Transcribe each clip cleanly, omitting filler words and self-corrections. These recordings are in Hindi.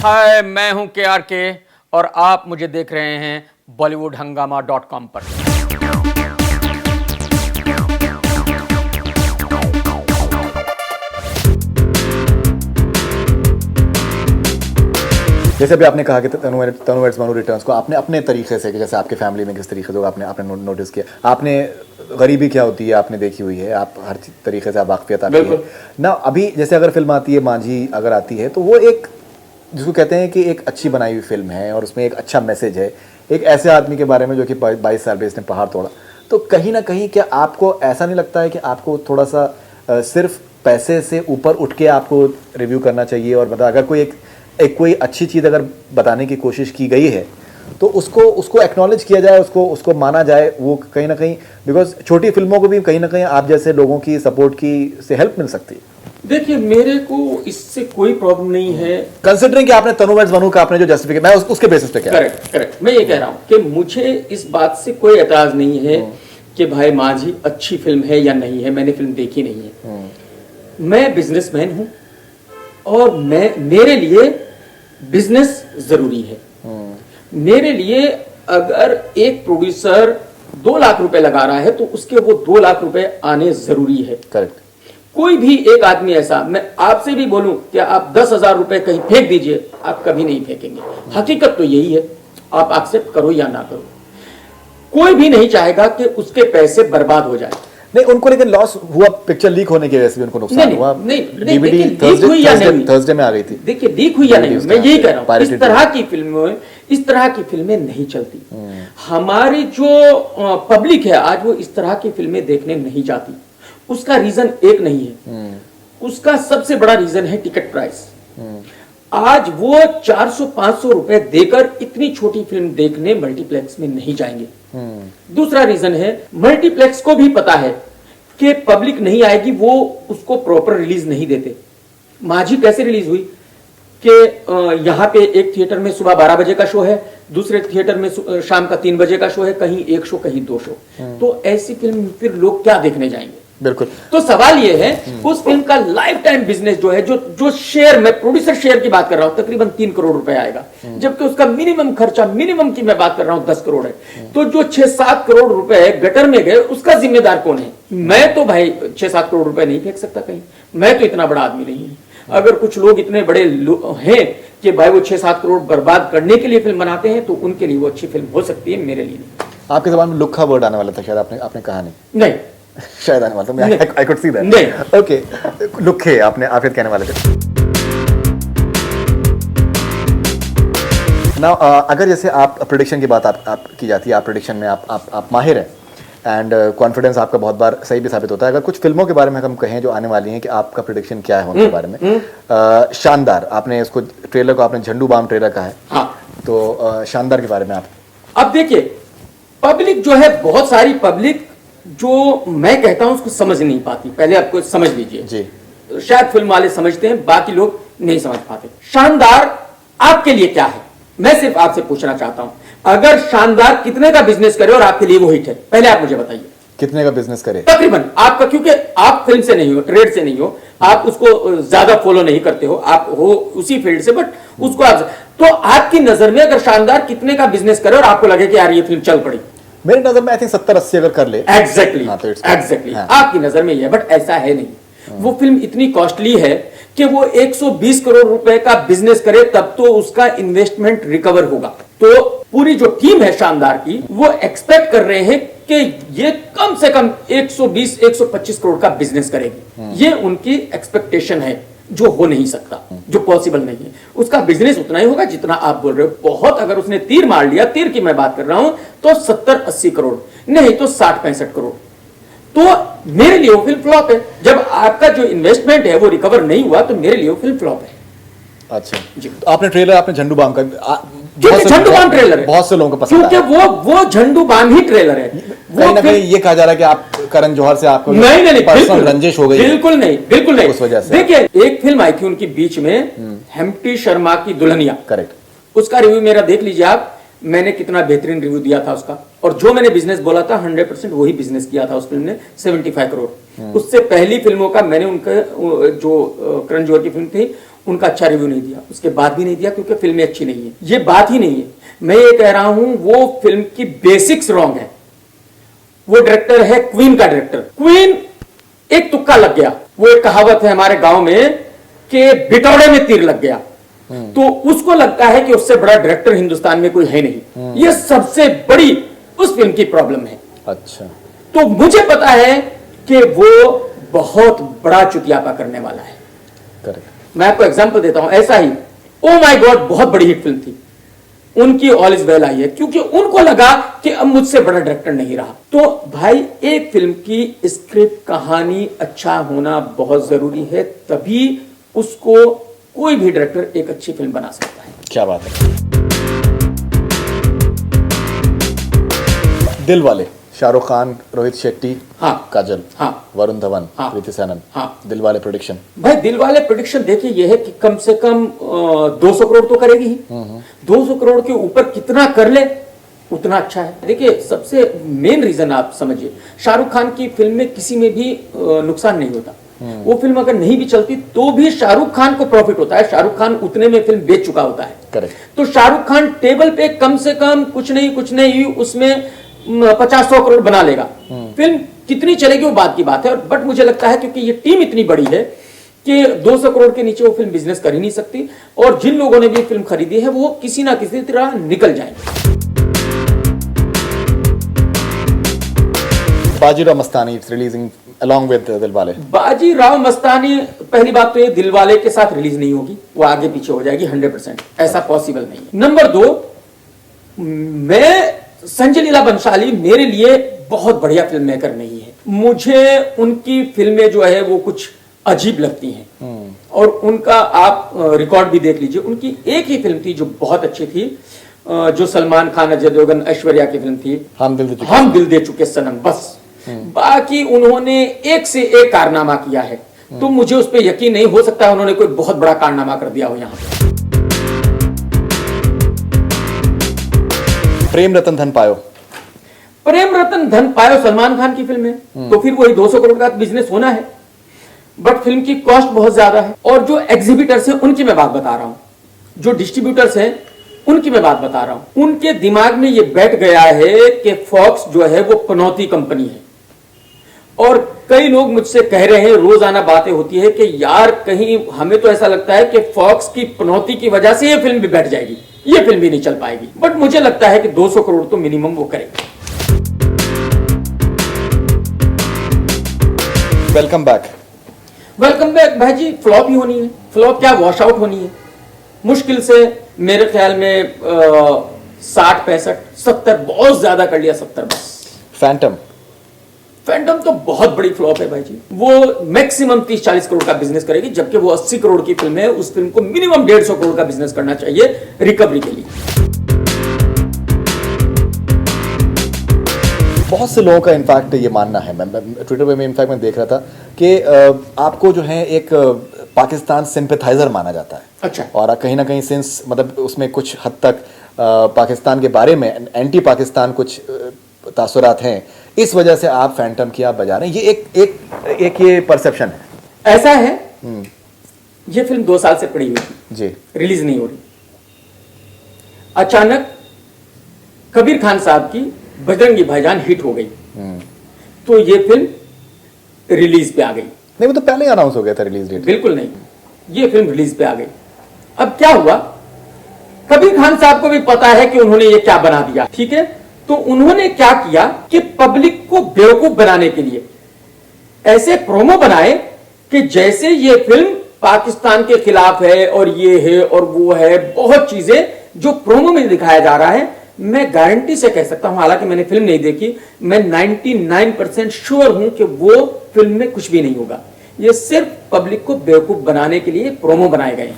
हाय, मैं हूं KRK और आप मुझे देख रहे हैं bollywoodhangama.com पर। जैसे अभी आपने कहा कि तनु वेड्स मनु रिटर्न्स को आपने अपने तरीके से, कि जैसे आपके फैमिली में किस तरीके से आपने नोटिस किया, आपने गरीबी क्या होती है आपने देखी हुई है, आप हर तरीके से आप वाकफियत आपकी है ना। अभी जैसे अगर फिल्म आती है मांझी अगर आती है तो वो एक जिसको कहते हैं कि एक अच्छी बनाई हुई फिल्म है और उसमें एक अच्छा मैसेज है एक ऐसे आदमी के बारे में जो कि 22 साल में इसने पहाड़ तोड़ा। तो कहीं ना कहीं क्या आपको ऐसा नहीं लगता है कि आपको थोड़ा सा सिर्फ पैसे से ऊपर उठ के आपको रिव्यू करना चाहिए, और मतलब अगर कोई एक कोई अच्छी चीज़ अगर बताने की कोशिश की गई है तो उसको एक्नॉलेज किया जाए, उसको माना जाए, वो कहीं ना कहीं, बिकॉज छोटी फिल्मों को भी कहीं ना कहीं आप जैसे लोगों की सपोर्ट की से हेल्प मिल सकती है। देखिए, मेरे को इससे कोई प्रॉब्लम नहीं है, कंसिडरिंग कि आपने तनु वेड्स मनु का आपने जो जस्टिफिकेशन, मैं उसके बेसिस पे क्या करेक्ट मैं ये कह रहा हूं कि मुझे इस बात से कोई एतराज नहीं है कि भाई मांझी अच्छी फिल्म है या नहीं है, मैंने फिल्म देखी नहीं है। मैं बिजनेसमैन हूं और मेरे लिए बिजनेस जरूरी है। मेरे लिए अगर एक प्रोड्यूसर 2 लाख रुपए लगा रहा है तो उसके वो 2 लाख रुपए आने जरूरी है। करेक्ट। कोई भी एक आदमी ऐसा, मैं आपसे भी बोलूं कि आप 10,000 रुपए कहीं फेंक दीजिए, आप कभी नहीं फेंकेंगे। हकीकत तो यही है, आप एक्सेप्ट करो या ना करो। कोई भी नहीं चाहेगा कि उसके पैसे बर्बाद हो जाए। नहीं, उनको लेकिन लॉस हुआ, पिक्चर लीक होने की वजह से भी उनको नुकसान हुआ। डीवीडी थर्सडे में आ गई थी। देखिए, लीक हुई या नहीं, मैं यही कह रहा हूं, इस तरह की फिल्में नहीं चलती। हमारी जो पब्लिक है आज, वो इस तरह की फिल्में देखने नहीं जाती। उसका रीजन एक नहीं है, उसका सबसे बड़ा रीजन है टिकट प्राइस। आज वो 400-500 रुपए देकर इतनी छोटी फिल्म देखने मल्टीप्लेक्स में नहीं जाएंगे। दूसरा रीजन है, मल्टीप्लेक्स को भी पता है कि पब्लिक नहीं आएगी, वो उसको प्रॉपर रिलीज नहीं देते। मांझी कैसे रिलीज हुई कि यहां पे एक थिएटर में सुबह 12 बजे का शो है, दूसरे थिएटर में शाम का 3 बजे का शो है, कहीं 1 शो कहीं 2 शो। तो ऐसी फिल्म फिर लोग क्या देखने जाएंगे? बिल्कुल। तो सवाल यह है, उस फिल्म का लाइफ टाइम बिजनेस जो है, जो शेयर, मैं प्रोड्यूसर शेयर की बात कर रहा हूं, तकरीबन 3 करोड़ रुपए आएगा, जबकि उसका मिनिमम खर्चा, मिनिमम की मैं बात कर रहा हूं 10 करोड़ है। तो जो 6-7 करोड़ रुपए गटर में गए, उसका जिम्मेदार कौन है? मैं तो भाई 6-7 करोड़ रुपए नहीं फेंक सकता कहीं, मैं तो इतना बड़ा आदमी नहीं हूं। अगर कुछ लोग इतने बड़े हैं कि भाई वो 6-7 करोड़ बर्बाद करने के लिए फिल्म बनाते हैं, तो उनके लिए वो अच्छी फिल्म हो सकती है, मेरे लिए नहीं। आपके जबान में लुक का वर्ड आने वाला था शायद, आपने कहा नहीं शायद आने वाला था, आई कुड सी दैट। नहीं, ओके, लुक है आपने आप कहने वाले थे ना। अगर जैसे आप प्रेडिक्शन की बात आप की जाती है, आप प्रेडिक्शन में आप माहिर हैं, एंड कॉन्फिडेंस आपका बहुत बार सही भी साबित होता है। अगर कुछ फिल्मों के बारे में हम कहें जो आने वाली हैं, कि आपका प्रेडिक्शन क्या है उनके बारे में? शानदार, आपने इसको ट्रेलर को आपने झंडू बाम ट्रेलर कहा है। हाँ। तो शानदार के बारे में आप? अब देखिए, पब्लिक जो है, बहुत सारी पब्लिक जो मैं कहता हूं उसको समझ नहीं पाती। पहले आपको समझ लीजिए जी। शायद फिल्म वाले समझते हैं, बाकी लोग नहीं समझ पाते। शानदार आपके लिए क्या है, मैं सिर्फ आपसे पूछना चाहता हूं। अगर शानदार कितने का बिजनेस करे और आपके लिए वो हिट है, पहले आप मुझे बताइए कितने का बिजनेस करे तकरीबन आपका, क्योंकि आप फिल्म से नहीं हो, ट्रेड से नहीं हो, आप उसको ज्यादा फॉलो नहीं करते हो, आप हो उसी फील्ड से, बट उसको आप, तो आपकी नजर में अगर शानदार कितने का बिजनेस करे और आपको लगे कि यार ये फिल्म चल पड़ी? मेरी नजर में आई थिंक 70-80 अगर कर ले। एग्जैक्टली आपकी नजर में ये है, बट ऐसा है नहीं। वो फिल्म इतनी कॉस्टली है कि वो 120 करोड़ रुपए का बिजनेस करे तब तो उसका इन्वेस्टमेंट रिकवर होगा। तो पूरी जो टीम है शानदार की, वो एक्सपेक्ट कर रहे हैं कि ये कम से कम 120-125 करोड़ का बिजनेस करेगी। ये उनकी एक्सपेक्टेशन है, जो हो नहीं सकता, जो पॉसिबल नहीं है। उसका बिजनेस उतना ही होगा जितना आप बोल रहे हो। बहुत अगर उसने तीर मार लिया, तीर की मैं बात कर रहा हूं, तो 70-80 करोड़, नहीं तो 60-65 करोड़। तो मेरे लिए वो फिल्म फ्लॉप है। जब आपका जो इन्वेस्टमेंट है वो रिकवर नहीं हुआ, तो मेरे लिए वो फिल्म फ्लॉप है। अच्छा जी। तो आपने ट्रेलर, आपने झंडू बाम का, झंडू बाम ट्रेलर है, बहुत से लोगों को पसंद, क्योंकि वो झंडू बाम ही ट्रेलर है। कहीं ना कहीं ये कहा जा रहा है कि आप करण जौहर से आपको नहीं पर्सनल रंजिश हो गई? बिल्कुल नहीं उस वजह से। देखिए, एक फिल्म आई थी उनकी बीच में, हेम्प्टी शर्मा की दुल्हनिया, करेक्ट, उसका रिव्यू मेरा देख लीजिए आप। मैंने कितना बेहतरीन रिव्यू दिया था उसका, और जो मैंने बिजनेस बोला था 100% वही बिजनेस किया था उस फिल्म ने, 75 करोड़। उससे पहली फिल्मों का मैंने उनका जो करण जौहर की फिल्म थी उनका अच्छा रिव्यू नहीं दिया, उसके बाद भी नहीं दिया क्योंकि फिल्में अच्छी नहीं है। ये बात ही नहीं है, मैं ये कह रहा हूं वो फिल्म की बेसिक्स रॉन्ग है। वो डायरेक्टर है क्वीन का डायरेक्टर, क्वीन एक तुक्का लग गया। वो एक कहावत है हमारे गांव में कि बिटौड़े में तीर लग गया, तो उसको लगता है कि उससे बड़ा डायरेक्टर हिंदुस्तान में कोई है नहीं। ये सबसे बड़ी उस फिल्म की प्रॉब्लम है। अच्छा, तो मुझे पता है कि वो बहुत बड़ा चुतियापा करने वाला है। करेक्ट। मैं आपको एग्जांपल देता हूं, ऐसा ही ओ माय गॉड बहुत बड़ी हिट फिल्म थी, उनकी ऑल इज वेल आई है क्योंकि उनको लगा कि अब मुझसे बड़ा डायरेक्टर नहीं रहा। तो भाई एक फिल्म की स्क्रिप्ट कहानी अच्छा होना बहुत जरूरी है, तभी उसको कोई भी डायरेक्टर एक अच्छी फिल्म बना सकता है। क्या बात है। दिल वाले, शाहरुख खान, रोहित शेट्टी, हाँ, काजल, हाँ, वरुण धवन, हाँ, कृति सेनन, हाँ। दिल वाले प्रोडिक्शन। भाई दिल वाले प्रेडिक्शन देखिए, यह है कि कम से कम 200 करोड़ तो करेगी ही। 200 करोड़ के ऊपर कितना कर ले उतना अच्छा है। देखिए सबसे मेन रीजन आप समझिए, शाहरुख खान की फिल्म में किसी में भी नुकसान नहीं होता। वो फिल्म अगर नहीं भी चलती तो भी शाहरुख खान को प्रॉफिट होता है, शाहरुख खान उतने में फिल्म बेच चुका होता है। करेक्ट। तो शाहरुख खान टेबल पे कम से कम कुछ नहीं उसमें 50-100 करोड़ बना लेगा। फिल्म कितनी चलेगी वो बात की बात है। बट मुझे लगता है क्योंकि ये टीम इतनी बड़ी है कि 200 करोड़ के नीचे वो फिल्म बिजनेस कर ही नहीं सकती, और जिन लोगों ने भी फिल्म खरीदी है वो किसी ना किसी तरह निकल जाएंगे। Bajirao Mastani releasing along with Dilwale. Bajirao Mastani, पहली बात तो ये दिलवाले के साथ रिलीज नहीं होगी, वो आगे पीछे हो जाएगी 100%, ऐसा पॉसिबल नहीं है। नंबर 2, मैं संजय लीला बंसाली मेरे लिए बहुत बढ़िया फिल्म मेकर नहीं है। मुझे उनकी फिल्में जो है वो कुछ अजीब लगती हैं, और उनका आप रिकॉर्ड भी देख लीजिए। उनकी एक ही फिल्म थी जो बहुत अच्छी थी, जो सलमान खान, अजय देवगन, ऐश्वर्या की फिल्म थी, हम दिल दे चुके सनम। बस बाकी उन्होंने एक से एक कारनामा किया है, तो मुझे उस पर यकीन नहीं, हो सकता है उन्होंने कोई बहुत बड़ा कारनामा कर दिया हो यहाँ पे। प्रेम रतन धन पायो। प्रेम रतन धन पायो सलमान खान की फिल्म है, तो फिर वही 200 करोड़ का बिजनेस होना है। बट फिल्म की कॉस्ट बहुत ज्यादा है, और जो एग्जीबिटर्स हैं उनकी मैं बात बता रहा हूं, जो डिस्ट्रीब्यूटर्स हैं उनकी मैं बात बता रहा हूं। उनके दिमाग में यह बैठ गया है कि फॉक्स जो है वो पनौती कंपनी है। और कई लोग मुझसे कह रहे हैं, रोजाना बातें होती है कि यार कहीं हमें तो ऐसा लगता है कि फॉक्स की पनौती की वजह से ये फिल्म भी बैठ जाएगी, ये फिल्म भी नहीं चल पाएगी। बट मुझे लगता है कि 200 करोड़ तो मिनिमम वो करेंगे। Welcome back. वेलकम बैक भाई जी। फ्लॉप ही होनी है, फ्लॉप क्या वॉश आउट होनी है। मुश्किल से मेरे ख्याल में 60, 65, 70, बहुत ज्यादा कर लिया 70 बस। फैंटम तो बहुत बड़ी फ्लॉप है भाई जी। वो मैक्सिमम 30-40 करोड़ का बिजनेस करेगी, जबकि वो 80 करोड़ की फिल्म है। उस फिल्म को मिनिमम 150 करोड़ का बिजनेस करना चाहिए रिकवरी के लिए। बहुत से लोगों का इनफैक्ट ये मानना है, मैं ट्विटर पे में इनफैक्ट मैं देख रहा था कि आपको जो है एक पाकिस्तान सिंपैथाइजर माना जाता है। अच्छा। और कहीं ना कहीं सिंस मतलब उसमें कुछ हद तक पाकिस्तान के बारे में एंटी पाकिस्तान कुछ तासुरात हैं, इस वजह से आप फैंटम की आप बजा रहे हैं। ये एक ये परसेप्शन है। ऐसा है, ये फिल्म 2 साल से पड़ी हुई थी जी, रिलीज नहीं हो रही। अचानक कबीर खान साहब की बजरंगी भाईजान हिट हो गई, तो ये फिल्म रिलीज पे आ गई। नहीं, वो तो पहले ही अनाउंस हो गया था रिलीज डेट। बिल्कुल नहीं, ये फिल्म रिलीज पे आ गई। अब क्या हुआ, कबीर खान साहब को भी पता है कि उन्होंने ये क्या बना दिया, ठीक है। तो उन्होंने क्या किया कि पब्लिक को बेवकूफ बनाने के लिए ऐसे प्रोमो बनाए कि जैसे ये फिल्म पाकिस्तान के खिलाफ है और ये है और वो है, बहुत चीजें जो प्रोमो में दिखाया जा रहा है। मैं गारंटी से कह सकता हूं, हालांकि मैंने फिल्म नहीं देखी, मैं 99% श्योर हूं कि वो फिल्म में कुछ भी नहीं होगा। ये सिर्फ पब्लिक को बेवकूफ बनाने के लिए प्रोमो बनाए गए हैं।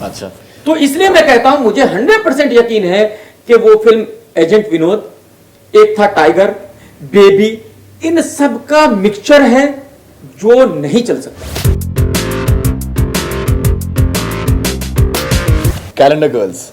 अच्छा, तो इसलिए मैं कहता हूं, मुझे 100% यकीन है कि वो फिल्म एजेंट विनोद, एक था टाइगर, बेबी, इन सब का मिक्सचर है जो नहीं चल सकता। Calendar girls.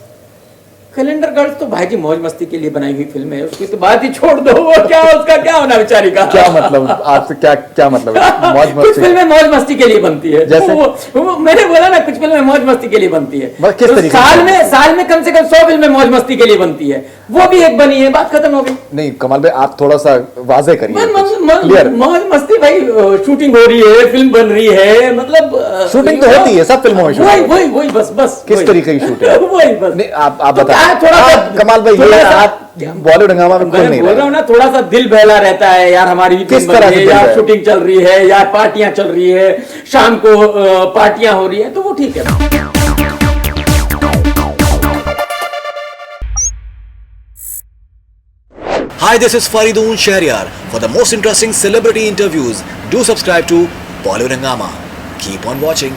कैलेंडर गर्ल्स तो भाई जी मौज मस्ती के लिए बनाई हुई फिल्म है, उसकी तो बात ही छोड़ दो, वो क्या उसका क्या होना बेचारी का। क्या मतलब आपसे क्या क्या मतलब है? मौज कुछ मस्ती फिल्में मौज मस्ती के लिए बनती है, जैसे? वो मैंने बोला ना, कुछ फिल्में मौज मस्ती के लिए बनती है। बस किस तो तरीके साल में कम से कम 100 फिल्में मौज मस्ती के लिए बनती है, वो भी एक बनी है, बात खत्म हो गई। नहीं कमाल भाई आप थोड़ा सा वाजे करिए, क्लियर। मौज मस्ती भाई, शूटिंग हो रही है, फिल्म बन रही है, मतलब शूटिंग तो होती है सब फिल्मों में, वही बस किस वही। तरीके की शूटिंग? वही बस। नहीं आप तो बताएं। क्या है, थोड़ा सा कमाल भाई थोड़ा ये सा- आप बॉलीवुड हंगामा में बोल मैं नहीं बोल रहे। रहा हूँ ना, थोड़ा सा दिल बहला रहता है यार, हमारी भी किस फिल्म बन तरह रही से है दिल यार, बहला? शूटिंग चल रही है यार, पार्टियां चल रही है, शाम को पार्टियां हो रही है, तो वो ठीक है। Hi, this is Faridoon Shahryar. For the most interesting celebrity interviews, do subscribe to Bollywood Hangama. Keep on watching.